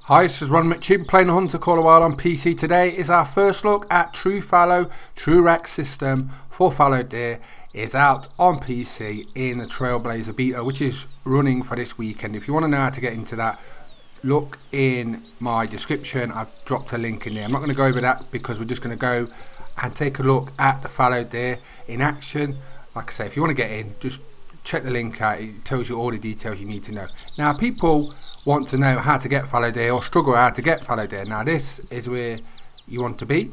Hi, this is Ron Mitchell playing Hunter Call a While on PC. Today is our first look at True Fallow. True Rack system for fallow deer is out on PC in the Trailblazer beta, which is running for this weekend. If you want to know how to get into that, look in my description. I've dropped a link in there. I'm not going to go over that because we're just going to go and take a look at the fallow deer in action. Like I say, if you want to get in, just check the link out. It tells you all the details you need to know. Now, people want to know how to get fallow deer or struggle how to get fallow deer. Now, this is where you want to be.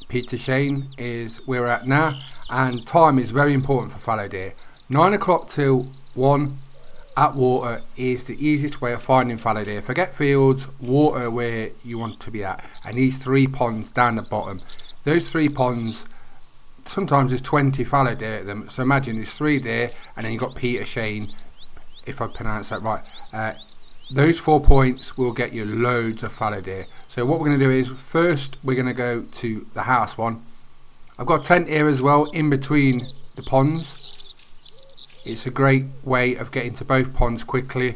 Peter Shane is where we're at now, and time is very important for fallow deer. 9 o'clock till 1 at water is the easiest way of finding fallow deer. Forget fields, water where you want to be at, and these 3 ponds down the bottom. Those 3 ponds, sometimes there's 20 fallow deer at them, so imagine there's 3 there, and then you've got Peter Shane, if I pronounce that right. Those 4 points will get you loads of fallow deer. So what we're going to do is, first we're going to go to the house one. I've got a tent here as well in between the ponds. It's a great way of getting to both ponds quickly.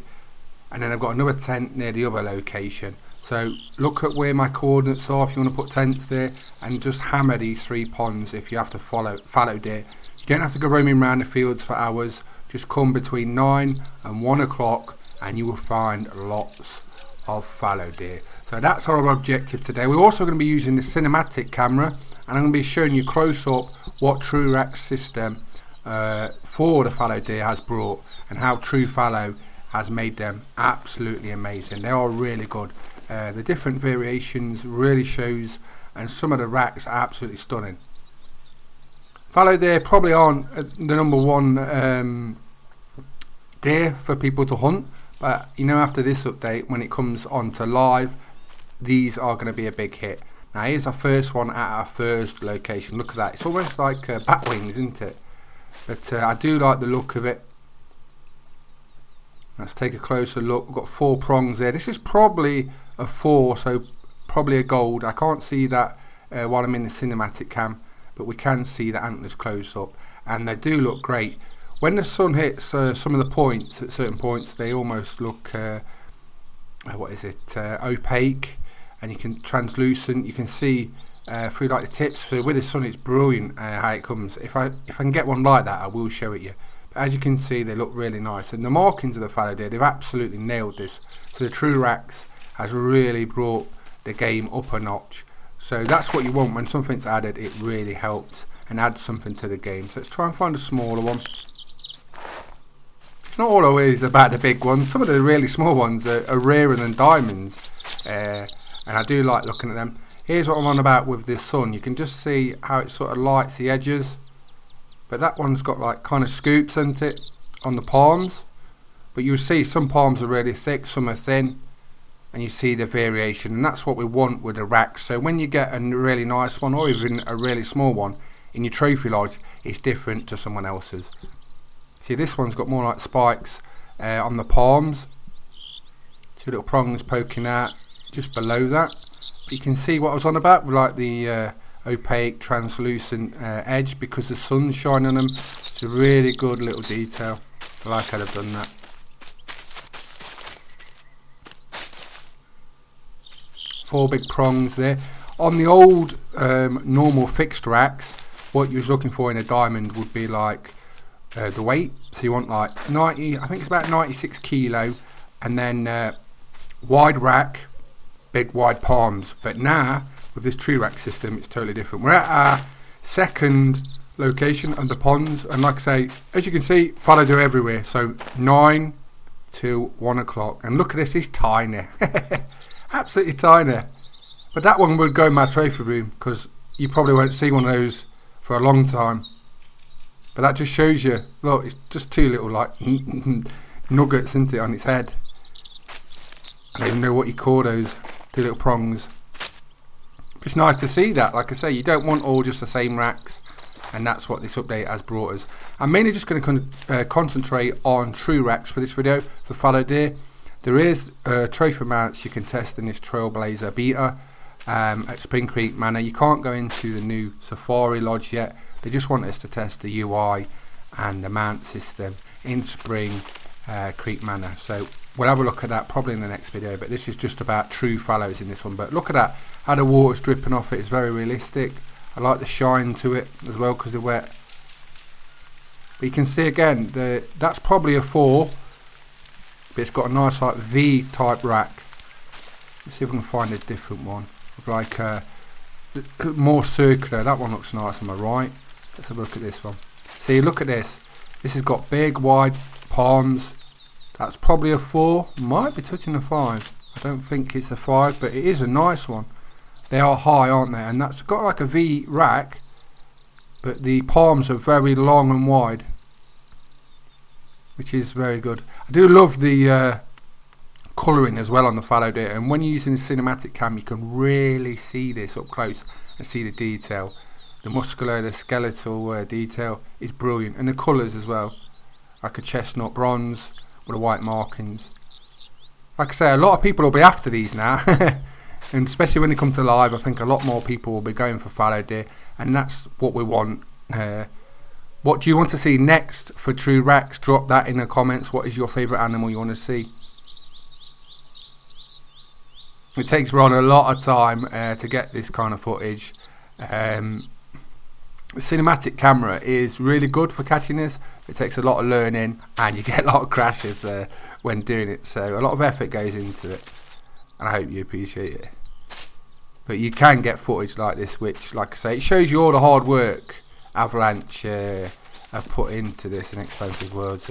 And then I've got another tent near the other location. So look at where my coordinates are if you want to put tents there, and just hammer these 3 ponds if you have to fallow deer. You don't have to go roaming around the fields for hours. Just come between 9 and 1 o'clock and you will find lots of fallow deer. So that's our objective today. We're also going to be using the cinematic camera, and I'm going to be showing you close up what True Rack system for the fallow deer has brought, and how True Fallow has made them absolutely amazing. They are really good. The different variations really shows, and some of the racks are absolutely stunning. Fallow deer probably aren't the number one deer for people to hunt, but you know, after this update, when it comes onto live, these are going to be a big hit. Now here's our first one at our first location. Look at that, it's almost like bat wings, isn't it? But I do like the look of it. Let's take a closer look. We've got 4 prongs there. This is probably a 4, so probably a gold. I can't see that while I'm in the cinematic cam, but we can see the antlers close up, and they do look great. When the sun hits some of the points, at certain points, they almost look opaque, and you can translucent. You can see through like the tips. So with the sun, it's brilliant how it comes. If I can get one like that, I will show it you. But as you can see, they look really nice, and the markings of the fallow deer, they've absolutely nailed this. So the True Racks has really brought the game up a notch. So that's what you want when something's added. It really helps and adds something to the game. So let's try and find a smaller one. It's not always about the big ones. Some of the really small ones are rarer than diamonds, and I do like looking at them. Here's what I'm on about with this sun. You can just see how it sort of lights the edges, but that one's got like kind of scoops, isn't it, on the palms. But you'll see some palms are really thick, some are thin, and you see the variation, and that's what we want with the racks. So when you get a really nice one, or even a really small one in your trophy lodge, it's different to someone else's. See, this one's got more like spikes on the palms, 2 little prongs poking out just below that. But you can see what I was on about with like the opaque translucent edge, because the sun's shining on them. It's a really good little detail. I like how they've done that. Four big prongs there. On the old normal fixed racks, what you was looking for in a diamond would be like the weight. So you want like 90, I think it's about 96 kilo, and then wide rack, big wide palms. But now with this True Rack system, it's totally different. We're at our second location under ponds, and like I say, as you can see, fallow deer everywhere. So 9 till 1 o'clock, and look at this, it's tiny. Absolutely tiny. But that one would go in my trophy room, because you probably won't see one of those for a long time. But that just shows you, look, it's just 2 little like nuggets, isn't it, on its head. I don't even know what you call those, 2 little prongs. But it's nice to see that. Like I say, you don't want all just the same racks, and that's what this update has brought us. I'm mainly just going to concentrate on True Racks for this video, for fallow deer. There is trophy mounts you can test in this Trailblazer beta at Spring Creek Manor. You can't go into the new Safari Lodge yet. They just want us to test the UI and the mount system in Spring Creek Manor. So we'll have a look at that probably in the next video, but this is just about true fallows in this one. But look at that, how the water's dripping off it. It's very realistic. I like the shine to it as well because they're wet. But you can see again, that's probably a 4, but it's got a nice like V type rack. Let's see if we can find a different one, like more circular. That one looks nice on my right. Let's have a look at this one. See, look at this. This has got big wide palms. That's probably a 4, might be touching a 5. I don't think it's a 5, but it is a nice one. They are high, aren't they? And that's got like a V rack, but the palms are very long and wide, which is very good. I do love the colouring as well on the fallow deer, and when you're using the cinematic cam you can really see this up close and see the detail. The muscular, the skeletal detail is brilliant, and the colours as well, like a chestnut bronze with the white markings. Like I say, a lot of people will be after these now and especially when they come to live, I think a lot more people will be going for fallow deer, and that's what we want. What do you want to see next for True Rex? Drop that in the comments. What is your favourite animal you want to see? It takes Ron a lot of time to get this kind of footage. The cinematic camera is really good for catching this. It takes a lot of learning, and you get a lot of crashes when doing it, so a lot of effort goes into it, and I hope you appreciate it. But you can get footage like this, which, like I say, it shows you all the hard work Avalanche have put into this Inexpensive Worlds,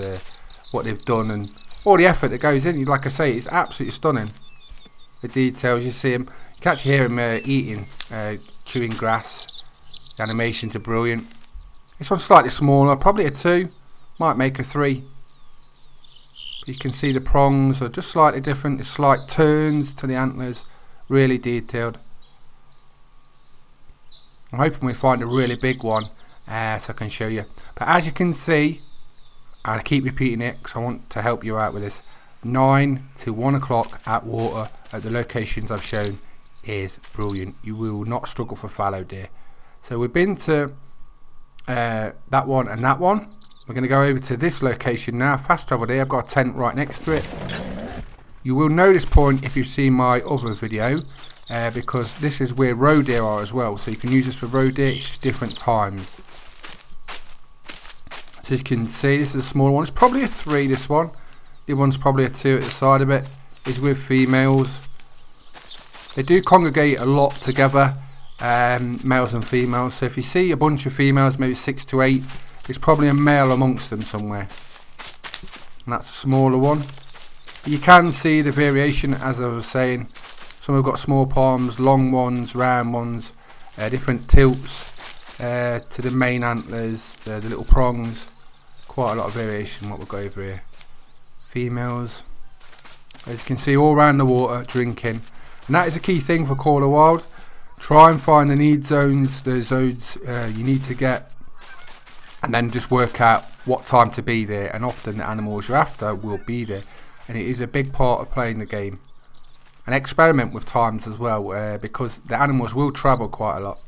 what they've done and all the effort that goes in. Like I say, it's absolutely stunning. The details, you see him, you can actually hear him eating, chewing grass. The animations are brilliant. This one's slightly smaller, probably a 2, might make a 3. But you can see the prongs are just slightly different. There's slight turns to the antlers, really detailed. I'm hoping we find a really big one so I can show you. But as you can see, I keep repeating it because I want to help you out with this. 9 to 1 o'clock at water at the locations I've shown is brilliant. You will not struggle for fallow deer. So we've been to that one and that one. We're going to go over to this location now. Fast travel there. I've got a tent right next to it. You will know this point if you've seen my other video, because this is where roe deer are as well. So you can use this for roe deer. It's just different times. So you can see this is a smaller one. It's probably a 3, this one. The other one's probably a 2 at the side of it. It's with females. They do congregate a lot together, males and females. So if you see a bunch of females, maybe 6 to 8, there's probably a male amongst them somewhere. And that's a smaller one. But you can see the variation, as I was saying. Some have got small palms, long ones, round ones, different tilts to the main antlers, the little prongs. Quite a lot of variation what we'll go over here. Females, as you can see, all around the water drinking, and that is a key thing for Call of Wild. Try and find the need zones, the zones you need to get, and then just work out what time to be there, and often the animals you're after will be there, and it is a big part of playing the game. And experiment with times as well, because the animals will travel quite a lot.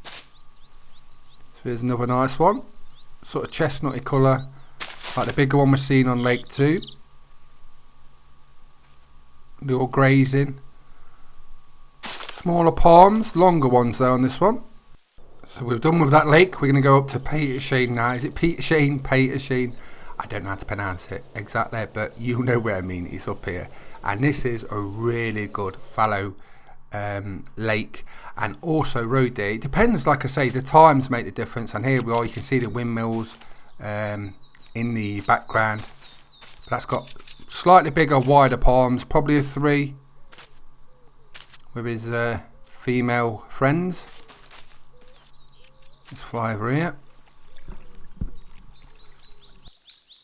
So here's another nice one, sort of chestnutty colour, like the bigger one we're seeing on Lake 2. They're all grazing. Smaller palms, longer ones though on this one. So we're done with that lake. We're going to go up to Petershane now. Is it Petershane? Petershane? I don't know how to pronounce it exactly, but you'll know where I mean. It's up here. And this is a really good fallow lake, and also roe deer. It depends, like I say, the times make the difference. And here we are, you can see the windmills in the background. But that's got slightly bigger, wider palms, probably a 3 with his female friends. Let's fly over here.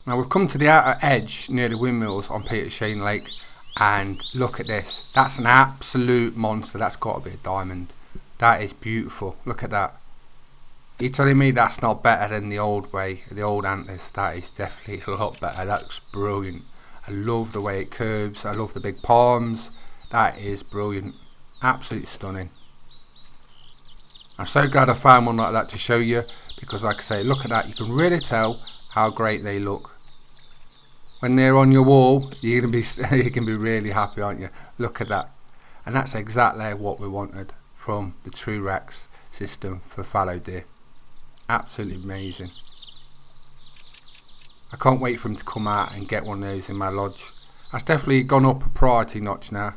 Now we've come to the outer edge near the windmills on Petershane Lake, and look at this. That's an absolute monster. That's got to be a diamond. That is beautiful. Look at that. You're telling me that's not better than the old way, the old antlers? That is definitely a lot better. That looks brilliant. I love the way it curves. I love the big palms. That is brilliant. Absolutely stunning. I'm so glad I found one like that to show you, because like I say, look at that. You can really tell how great they look. when they're on your wall, you're gonna be you're gonna be really happy, aren't you? Look at that, and that's exactly what we wanted from the True Rex system for fallow deer. Absolutely amazing. I can't wait for them to come out and get one of those in my lodge. That's definitely gone up a priority notch now.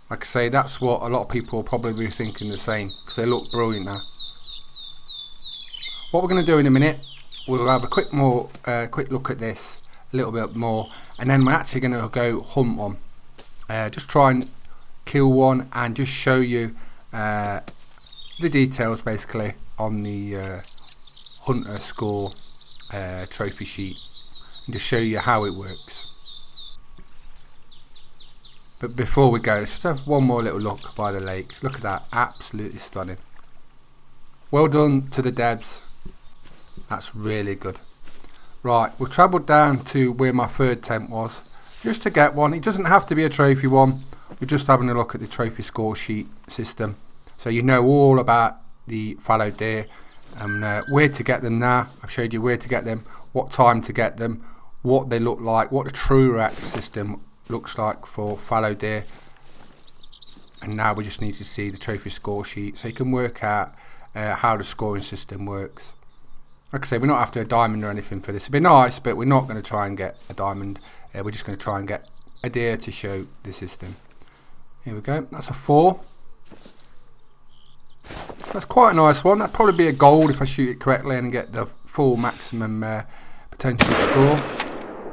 Like I say, that's what a lot of people will probably be thinking the same, because they look brilliant now. What we're going to do in a minute, we'll have a quick look at this a little bit more, and then we're actually going to go hunt one. Just try and kill one and just show you the details basically on the hunter score trophy sheet, and to show you how it works. But before we go, let's just have one more little look by the lake. Look at that, absolutely stunning. Well done to the devs, that's really good. Right, we've travelled down to where my third tent was, just to get one. It doesn't have to be a trophy one, we're just having a look at the trophy score sheet system, so you know all about the fallow deer and where to get them now. I've showed you where to get them, what time to get them, what they look like, what the True Rex system looks like for fallow deer, and now we just need to see the trophy score sheet so you can work out how the scoring system works. Like I say, we're not after a diamond or anything for this. It'd be nice, but we're not going to try and get a diamond. We're just going to try and get a deer to show the system. Here we go, that's a 4. That's quite a nice one. That'd probably be a gold if I shoot it correctly and get the full maximum potential score.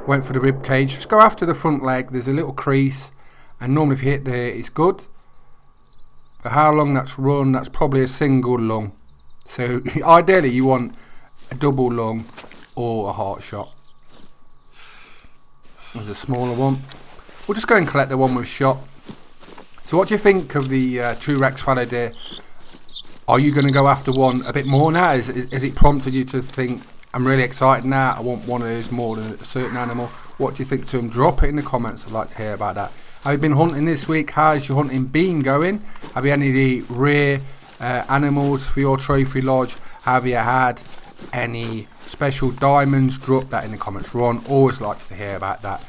Went for the rib cage. Just go after the front leg. There's a little crease, and normally if you hit there, it's good. But how long that's run, that's probably a single lung. So ideally, you want a double lung or a heart shot. There's a smaller one. We'll just go and collect the one we've shot. So what do you think of the True Rex fallow deer? Are you going to go after one a bit more now? Has it prompted you to think, I'm really excited now, I want one of those more than a certain animal? What do you think to them? Drop it in the comments, I'd like to hear about that. Have you been hunting this week? How's your hunting been going? Have you had any rare animals for your trophy lodge? Have you had any special diamonds? Drop that in the comments. Ron always likes to hear about that.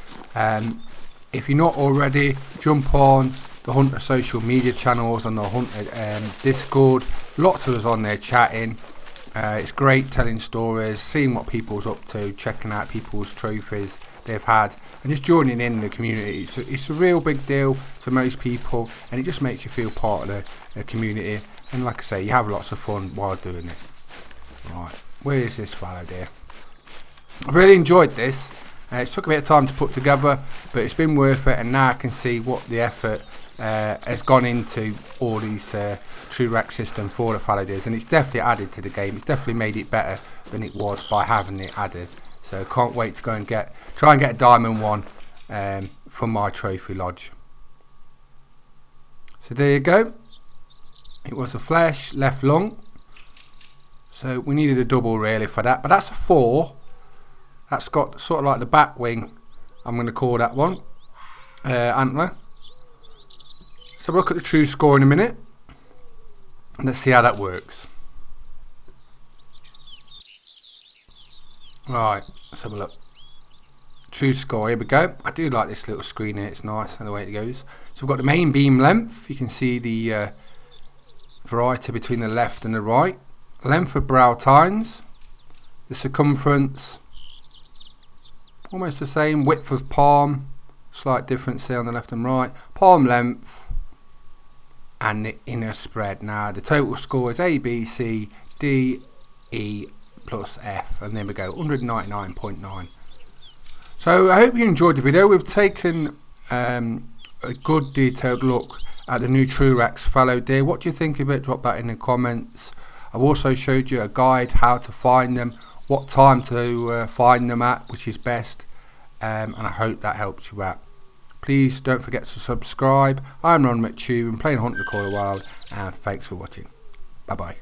If you're not already, jump on the Hunter social media channels and the Hunter Discord. Lots of us on there chatting. It's great telling stories, seeing what people's up to, checking out people's trophies they've had, and just joining in the community. So it's a real big deal to most people, and it just makes you feel part of the community. And like I say, you have lots of fun while doing it. Right, where is this fallow deer? I really enjoyed this. It's took a bit of time to put together, but it's been worth it, and now I can see what the effort has gone into all these True Rex system for the fallow deers, and it's definitely added to the game. It's definitely made it better than it was by having it added. So can't wait to go and try and get a diamond one for my trophy lodge. So there you go. It was a flesh left lung, so we needed a double really for that, but that's a 4. That's got sort of like the back wing, I'm going to call that one, antler. So we'll look at the true score in a minute, and let's see how that works. Right, let's have a look. True score, here we go. I do like this little screen here, it's nice and the way it goes. So we've got the main beam length, you can see the variety between the left and the right. Length of brow tines, the circumference, almost the same. Width of palm, slight difference there on the left and right. Palm length, and the inner spread. Now the total score is A, B, C, D, E plus F, and there we go, 199.9. So I hope you enjoyed the video. We've taken a good detailed look at the new True Rex fallow deer. What do you think of it? Drop that in the comments. I've also showed you a guide how to find them, what time to find them at, which is best, and I hope that helps you out. Please don't forget to subscribe. I'm Ron McTube, I'm playing Hunt the Call of Wild, and thanks for watching. Bye bye.